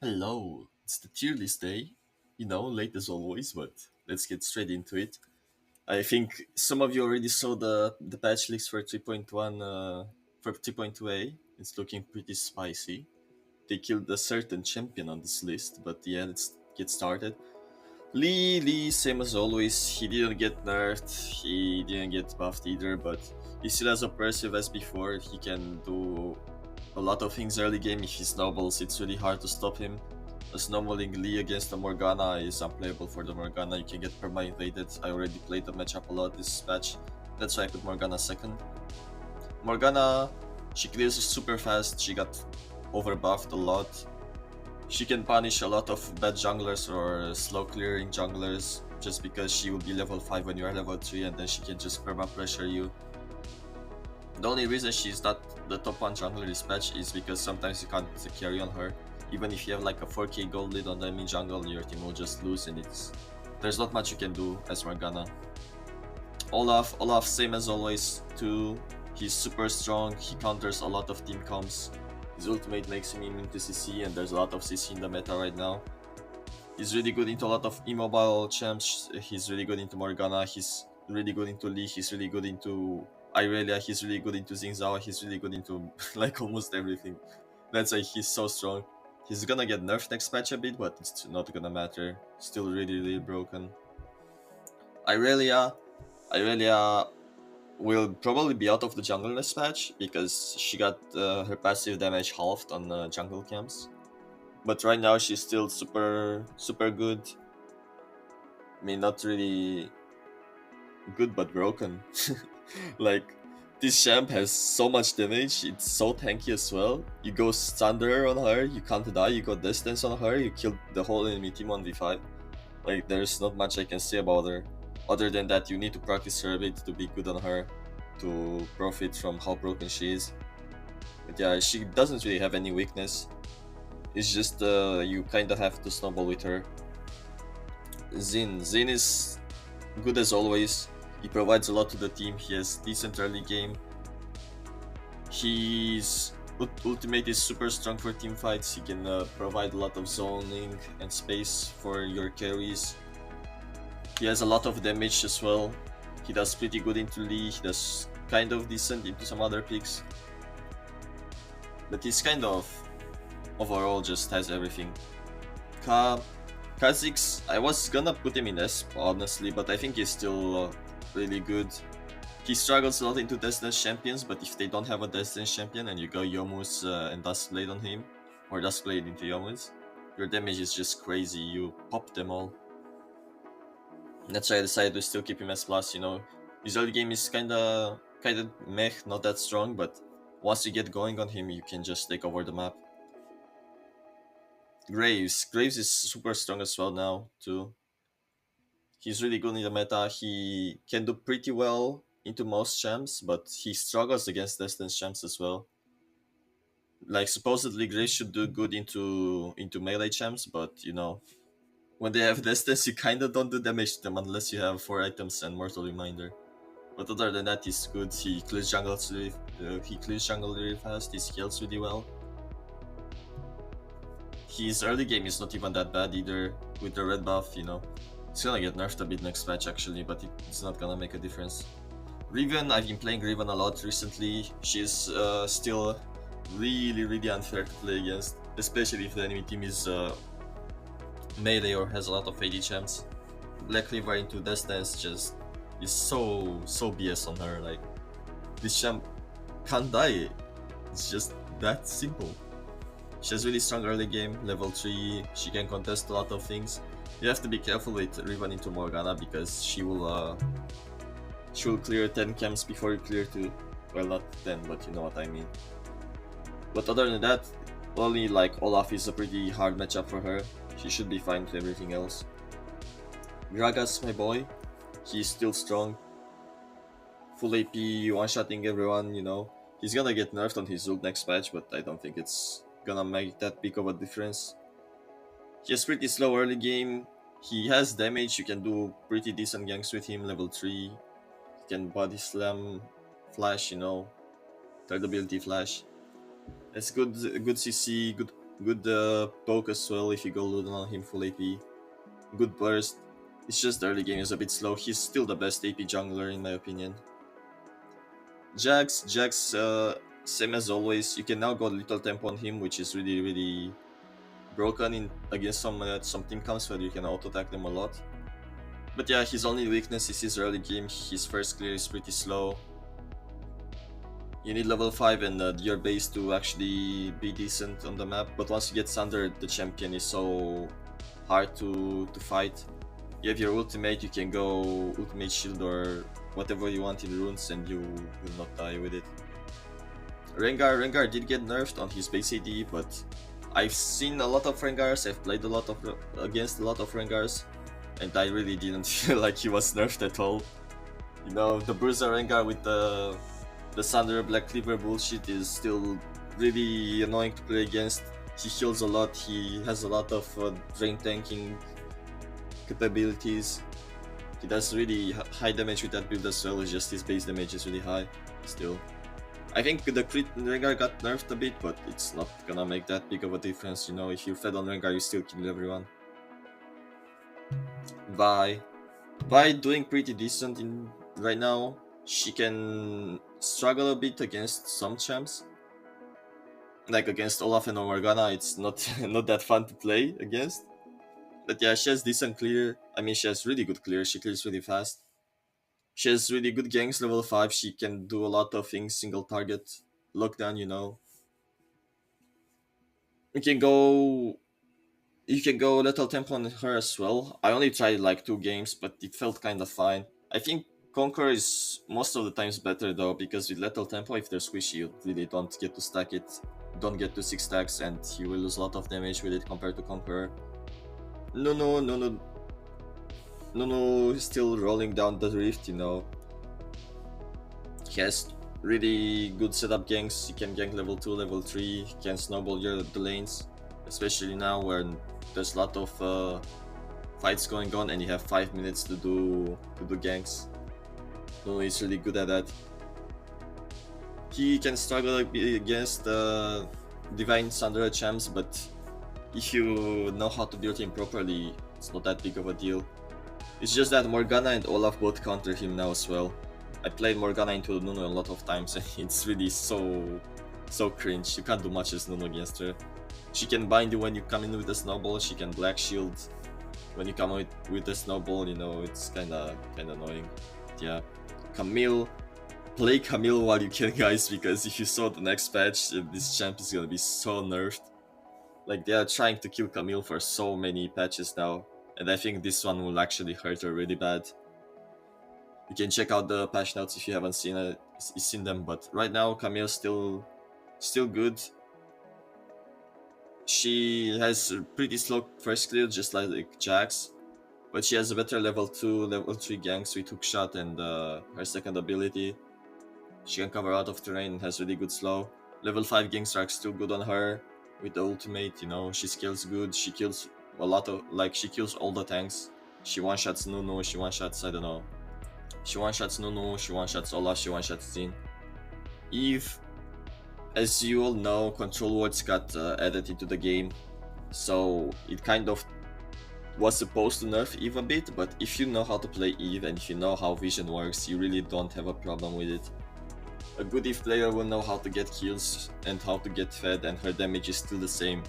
Hello, it's the tier list day. Late as always, but let's get straight into it. I think some of you already saw the patch list for 3.1 for 3.2a. It's looking pretty spicy. They killed a certain champion on this list, but yeah, let's get started. Lee, same as always. He didn't get nerfed, he didn't get buffed either, but he's still as oppressive as before. He can do a lot of things early game. If he snowballs, it's really hard to stop him. A snowballing Lee against the Morgana is unplayable for the Morgana. You can get perma invaded. I already played the matchup a lot this patch. That's why I put Morgana second. Morgana, she clears super fast. She got overbuffed a lot. She can punish a lot of bad junglers or slow clearing junglers just because she will be level 5 when you are level 3 and then she can just perma pressure you. The only reason she's not the top 1 jungler this patch is because sometimes you can't carry on her. Even if you have like a 4k gold lead on the enemy jungle, your team will just lose and there's not much you can do as Morgana. Olaf, same as always too. He's super strong, he counters a lot of team comps. His ultimate makes him immune to CC and there's a lot of CC in the meta right now. He's really good into a lot of immobile champs, he's really good into Morgana, he's really good into Lee, he's really good into Irelia, he's really good into Xingzao, he's really good into like almost everything. That's why he's so strong. He's gonna get nerfed next patch a bit, but it's not gonna matter. Still really broken. Irelia will probably be out of the jungle next patch because she got her passive damage halved on jungle camps. But right now she's still super good. I mean, not really good, but broken. Like, this champ has so much damage, it's so tanky as well. You go Thunder on her, you can't die, you go Distance on her, you kill the whole enemy team on V5. Like, there's not much I can say about her. Other than that, you need to practice her a bit to be good on her, to profit from how broken she is. But yeah, she doesn't really have any weakness. It's just you kinda have to snowball with her. Xin is good as always. He provides a lot to the team. He has decent early game. His ultimate is super strong for team fights. He can provide a lot of zoning and space for your carries. He has a lot of damage as well. He does pretty good into Lee. He does kind of decent into some other picks. But he's kind of overall just has everything. Kha'Zix, I was gonna put him in S honestly, but I think he's still really good. He struggles a lot into Destiny champions, but if they don't have a Destiny champion and you go Yomu's and Duskblade on him, or Duskblade into Yomu's, your damage is just crazy, you pop them all. That's why I decided to still keep him as plus, His early game is kinda meh, not that strong, but once you get going on him, you can just take over the map. Graves is super strong as well now, too. He's really good in the meta. He can do pretty well into most champs, but he struggles against distance champs as well. Like, supposedly Graves should do good into melee champs, but when they have distance, you kinda don't do damage to them unless you have 4 items and Mortal Reminder. But other than that, he's good. He clears jungle really fast. He scales really well. His early game is not even that bad either with the red buff. It's gonna get nerfed a bit next patch actually, but it's not gonna make a difference. Riven, I've been playing Riven a lot recently. She's still really unfair to play against, especially if the enemy team is melee or has a lot of AD champs. Black Cleaver into Distance just is so BS on her. Like, this champ can't die. It's just that simple. She has really strong early game, level 3, she can contest a lot of things. You have to be careful with Riven into Morgana because she will clear 10 camps before you clear 2. Well, not 10, but you know what I mean. But other than that, only like Olaf is a pretty hard matchup for her. She should be fine with everything else. Gragas, my boy, he's still strong. Full AP, one-shotting everyone, He's gonna get nerfed on his ult next patch, but I don't think it's gonna make that big of a difference. He has pretty slow early game. He has damage, you can do pretty decent ganks with him, level 3. You can body slam, flash, third ability flash. It's good CC, good Good poke as well if you go Ludon on him full AP. Good burst. It's just the early game is a bit slow. He's still the best AP jungler in my opinion. Jax, same as always. You can now go little tempo on him, which is really, really broken in against some team comps where you can auto attack them a lot. But yeah, his only weakness is his early game. His first clear is pretty slow. You need level 5 and your base to actually be decent on the map. But once you get Thunder, the champion is so hard to fight. You have your ultimate, you can go ultimate shield or whatever you want in runes and you will not die with it. Rengar did get nerfed on his base AD, but I've seen a lot of Rengars, I've played against a lot of Rengars, and I really didn't feel like he was nerfed at all. You know, the Bruiser Rengar with the Thunder Black Cleaver bullshit is still really annoying to play against. He heals a lot, he has a lot of drain tanking capabilities. He does really high damage with that build as well, it's just his base damage is really high still. I think the crit Rengar got nerfed a bit, but it's not gonna make that big of a difference, you know, if you fed on Rengar you still kill everyone. Vi. Vi doing pretty decent in right now. She can struggle a bit against some champs. Like against Olaf and Morgana, it's not not that fun to play against. But yeah, she has decent clear. I mean, she has really good clear. She clears really fast. She has really good ganks, level 5. She can do a lot of things, single target, lockdown, you know. You can go you can go little tempo on her as well. I only tried like 2 games, but it felt kind of fine. I think Conquer is most of the times better though, because with little tempo, if they're squishy, you really don't get to stack it, don't get to 6 stacks, and you will lose a lot of damage with it compared to Conqueror. No, is still rolling down the rift, you know. He has really good setup ganks. He can gank level 2, level 3, he can snowball the lanes, especially now when there's a lot of fights going on and you have 5 minutes to do ganks. No, he's really good at that. He can struggle against Divine Sandra champs, but if you know how to build him properly, it's not that big of a deal. It's just that Morgana and Olaf both counter him now as well. I played Morgana into Nuno a lot of times and it's really so cringe. You can't do much as Nuno against her. She can bind you when you come in with a snowball, she can black shield when you come with a snowball, you know, it's kinda annoying. Yeah. Camille, play Camille while you can, guys, because if you saw the next patch, this champ is gonna be so nerfed. Like, they are trying to kill Camille for so many patches now, and I think this one will actually hurt her really bad. You can check out the patch notes if you haven't seen them, but right now Camille's still good. She has a pretty slow first clear, just like Jax, but she has a better level 2, level 3 ganks with hookshot and her second ability. She can cover out of terrain and has really good slow. Level 5 ganks are still good on her with the ultimate, you know, she scales good, she kills a lot of, like, she kills all the tanks. She one-shots Nunu, she one-shots, I don't know. She one-shots Nunu, she one-shots Olaf, she one-shots Zin. Eve, as you all know, control words got added into the game, so it kind of was supposed to nerf Eve a bit, but if you know how to play Eve and if you know how vision works, you really don't have a problem with it. A good Eve player will know how to get kills and how to get fed, and her damage is still the same.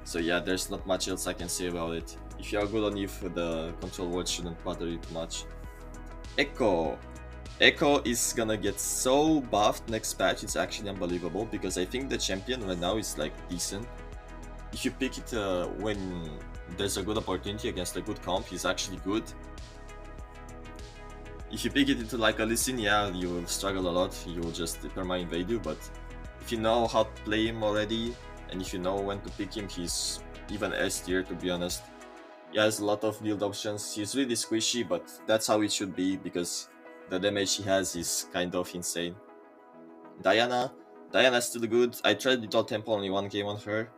So yeah, there's not much else I can say about it. If you are good on Eve, the control words shouldn't bother you too much. Echo. Echo is gonna get so buffed next patch, it's actually unbelievable, because I think the champion right now is like decent. If you pick it when there's a good opportunity against a good comp, he's actually good. If you pick it into like a Lee Sin, yeah, you will struggle a lot, you will just perma invade you, but if you know how to play him already, and if you know when to pick him, he's even S tier, to be honest. He has a lot of build options, he's really squishy, but that's how it should be, because the damage he has is kind of insane. Diana's still good. I tried Little Temple only 1 game on her,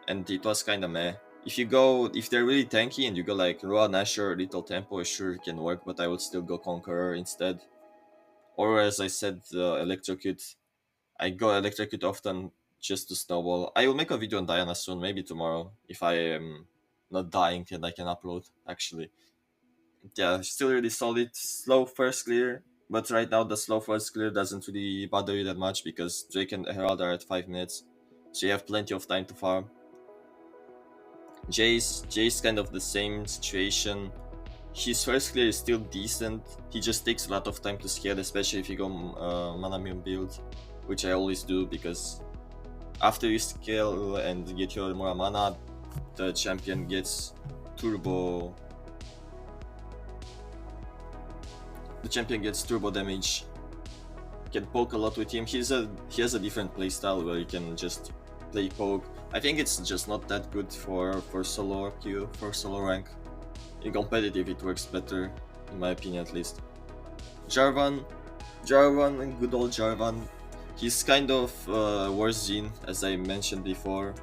and it was kinda meh. If they're really tanky and you go like Roa, Nashor, Little Tempo, sure it can work, but I would still go Conqueror instead. Or as I said, Electrocute. I go Electrocute often just to snowball. I will make a video on Diana soon, maybe tomorrow, if I am not dying and I can upload, actually. Yeah, still really solid. Slow first clear, but right now the slow first clear doesn't really bother you that much because Drake and Herald are at 5 minutes, so you have plenty of time to farm. Jay's kind of the same situation. His first clear is still decent. He just takes a lot of time to scale, especially if you go mana mune build, which I always do because after you scale and get your more mana, the champion gets turbo. The champion gets turbo damage. You can poke a lot with him. He has a different playstyle where you can just play poke. I think it's just not that good for solo queue, for solo rank. In competitive it works better, in my opinion at least. Jarvan, and good old Jarvan. He's kind of worse Jhin, as I mentioned before.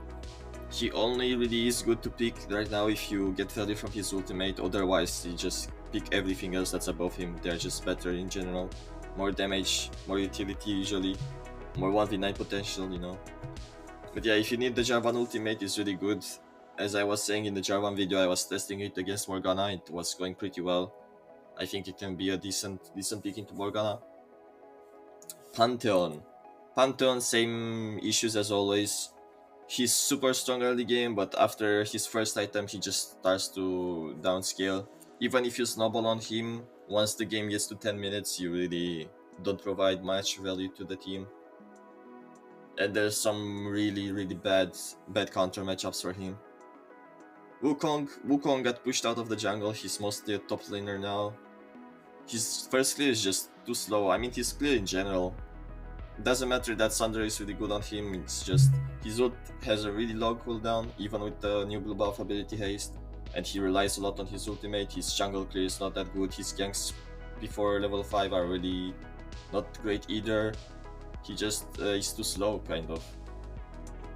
He only really is good to pick right now if you get value from his ultimate, otherwise you just pick everything else that's above him. They're just better in general. More damage, more utility usually, more 1v9 potential, you know. But yeah, if you need the Jarvan ultimate, it's really good. As I was saying in the Jarvan video, I was testing it against Morgana, it was going pretty well. I think it can be a decent pick into Morgana. Pantheon, same issues as always. He's super strong early game, but after his first item, he just starts to downscale. Even if you snowball on him, once the game gets to 10 minutes, you really don't provide much value to the team. And there's some really bad counter matchups for him. Wukong got pushed out of the jungle. He's mostly a top laner now. His first clear is just too slow. I mean, he's clear in general. It doesn't matter that Sunder is really good on him, it's just his ult has a really low cooldown, even with the new blue buff ability haste, and he relies a lot on his ultimate. His jungle clear is not that good, his ganks before level 5 are really not great either. He just is too slow, kind of.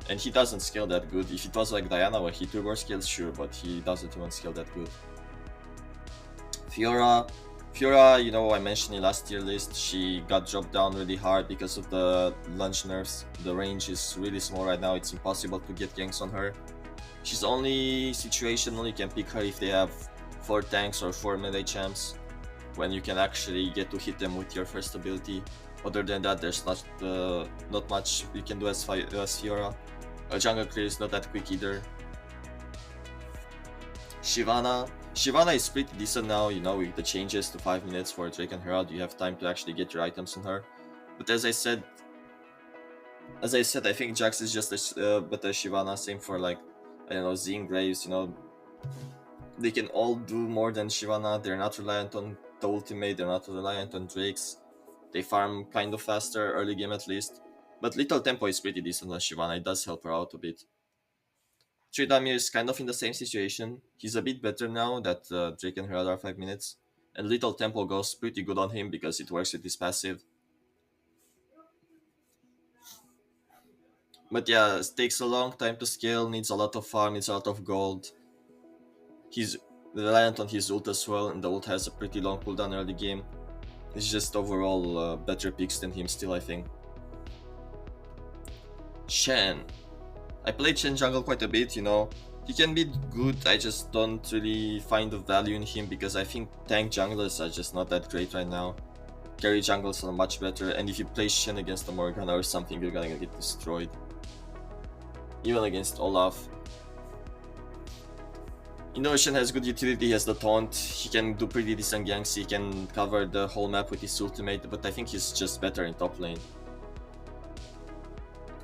And he doesn't scale that good. If it was like Diana where he turbo scales, sure, but he doesn't even scale that good. Fiora, you know, I mentioned in last tier list, she got dropped down really hard because of the lunge nerfs. The range is really small right now, it's impossible to get ganks on her. She's only situational, you can pick her if they have 4 tanks or 4 melee champs, when you can actually get to hit them with your first ability. Other than that, there's not much you can do as Fiora. Jungle clear is not that quick either. Shyvana is pretty decent now, you know, with the changes to 5 minutes for Drake and Herald, you have time to actually get your items on her. But as I said, I think Jax is just a better Shyvana, same for like, I don't know, Zing, Graves, you know. They can all do more than Shyvana, they're not reliant on the ultimate, they're not reliant on Drake's. They farm kind of faster, early game at least. But Little Tempo is pretty decent on Shyvana, it does help her out a bit. Tridamir is kind of in the same situation. He's a bit better now that Drake and Herald are 5 minutes. And Little Tempo goes pretty good on him because it works with his passive. But yeah, it takes a long time to scale, needs a lot of farm, needs a lot of gold. He's reliant on his ult as well, and the ult has a pretty long cooldown early game. It's just overall better picks than him still, I think. Shen. I played Shen jungle quite a bit, you know. He can be good, I just don't really find the value in him because I think tank junglers are just not that great right now. Carry jungles are much better, and if you play Shen against a Morgana or something, you're gonna get destroyed. Even against Olaf. You know, Shen has good utility, he has the taunt, he can do pretty decent ganks, he can cover the whole map with his ultimate, but I think he's just better in top lane.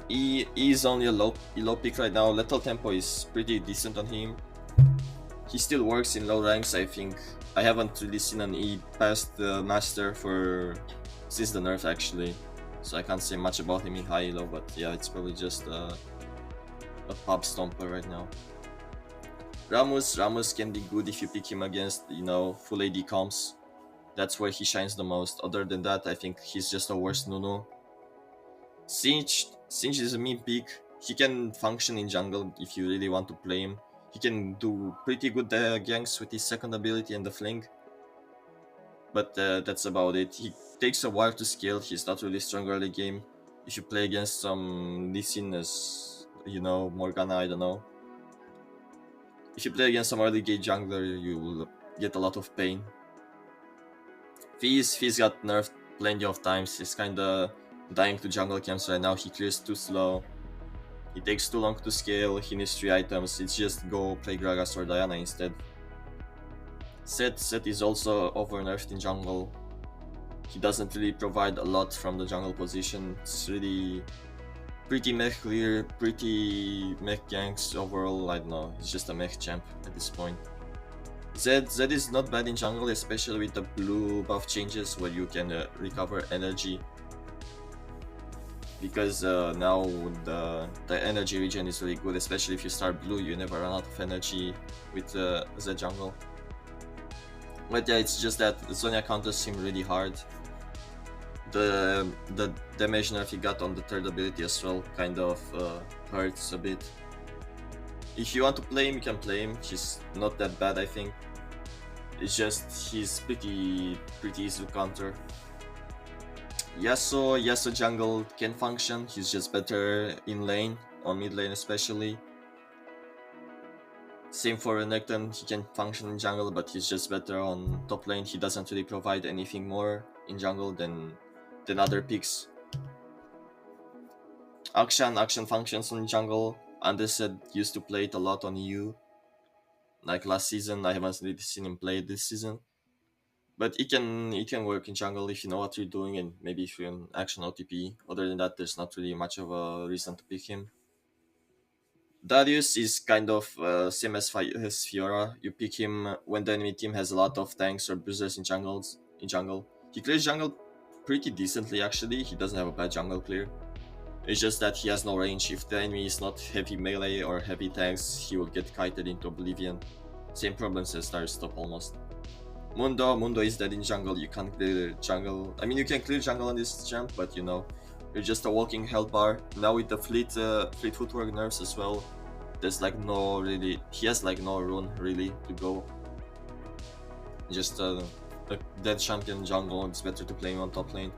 E is only a low pick right now. Little Tempo is pretty decent on him. He still works in low ranks, I think. I haven't really seen an E past the Master since the nerf actually. So I can't say much about him in high elo, but yeah, it's probably just a pub stomper right now. Ramus can be good if you pick him against, you know, full AD comps. That's where he shines the most. Other than that, I think he's just a worse Nunu. Singe is a meme pick. He can function in jungle if you really want to play him. He can do pretty good ganks with his second ability and the fling. But that's about it. He takes a while to scale, he's not really strong early game. If you play against some Lee Sin as, you know, Morgana, I don't know. If you play against some early game jungler, you will get a lot of pain. Fizz got nerfed plenty of times. He's kinda dying to jungle camps right now. He clears too slow. He takes too long to scale. He needs 3 items. It's just go play Gragas or Diana instead. Set is also over nerfed in jungle. He doesn't really provide a lot from the jungle position. It's really pretty mech clear, pretty mech ganks overall. I don't know, he's just a mech champ at this point. Zed is not bad in jungle, especially with the blue buff changes where you can recover energy. Because now the energy regen is really good, especially if you start blue, you never run out of energy with Zed jungle. But yeah, it's just that the Sonya counters seem really hard. The damage nerf he got on the third ability as well kind of hurts a bit. If you want to play him, you can play him. He's not that bad, I think. It's just he's pretty easy to counter. Yasuo jungle can function. He's just better in lane, on mid lane especially. Same for Renekton, he can function in jungle, but he's just better on top lane. He doesn't really provide anything more in jungle than other picks. Akshan functions in jungle. Anderson used to play it a lot on EU. Like last season, I haven't really seen him play this season. But it can work in jungle if you know what you're doing and maybe if you're in Action OTP. Other than that, there's not really much of a reason to pick him. Darius is kind of same as Fiora. You pick him when the enemy team has a lot of tanks or bruisers in jungle. He clears jungle pretty decently actually. He doesn't have a bad jungle clear. It's just that he has no range. If the enemy is not heavy melee or heavy tanks, he will get kited into oblivion. Same problems as Darius top almost. Mundo is dead in jungle. You can't clear jungle. I mean, you can clear jungle on this champ, but you know, you're just a walking health bar. Now with the fleet footwork nerfs as well, there's like no really. He has like no rune really to go. Just a dead champion jungle. It's better to play him on top lane.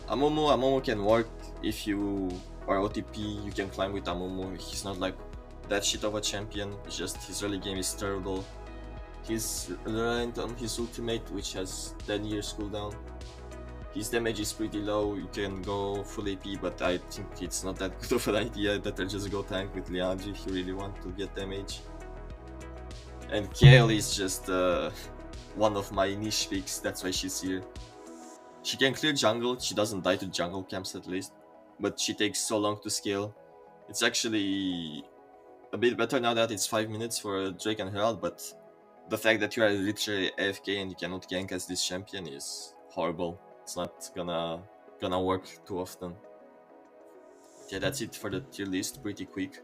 Amumu can work if you are OTP. You can climb with Amumu. He's not like that shit of a champion. It's just his early game is terrible. He's reliant on his ultimate, which has 10 years cooldown. His damage is pretty low. You can go full AP, but I think it's not that good of an idea. Better just go tank with Liandry if you really want to get damage. And Kayle is just one of my niche picks. That's why she's here. She can clear jungle. She doesn't die to jungle camps at least, but she takes so long to scale. It's actually a bit better now that it's 5 minutes for Drake and Herald, but the fact that you are literally AFK and you cannot gank as this champion is horrible. It's not gonna work too often. Yeah, that's it for the tier list, pretty quick.